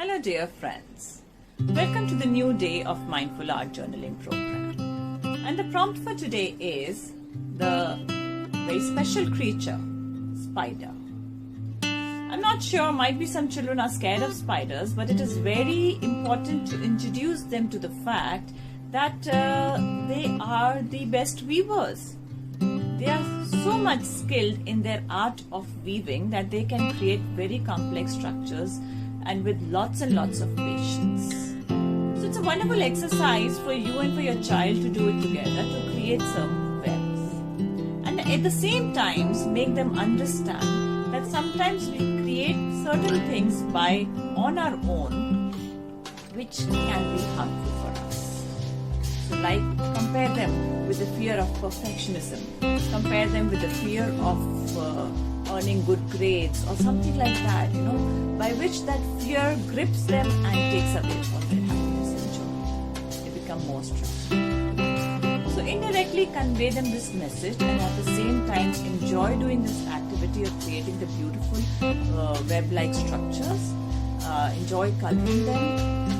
Hello dear friends, welcome to the new day of Mindful Art Journaling program. And the prompt for today is the very special creature, spider. I'm not sure, might be some children are scared of spiders, but it is very important to introduce them to the fact that they are the best weavers. They are so much skilled in their art of weaving that they can create very complex structures and with lots and lots of patience. So it's a wonderful exercise for you and for your child to do it together to create some webs. And at the same time, make them understand that sometimes we create certain things on our own which can be harmful for us. So like compare them with the fear of perfectionism, compare them with the fear of earning good grades or something like that, by which that fear grips them and takes away all their happiness and joy. They become more strong. So indirectly convey them this message and at the same time enjoy doing this activity of creating the beautiful web-like structures. Enjoy coloring them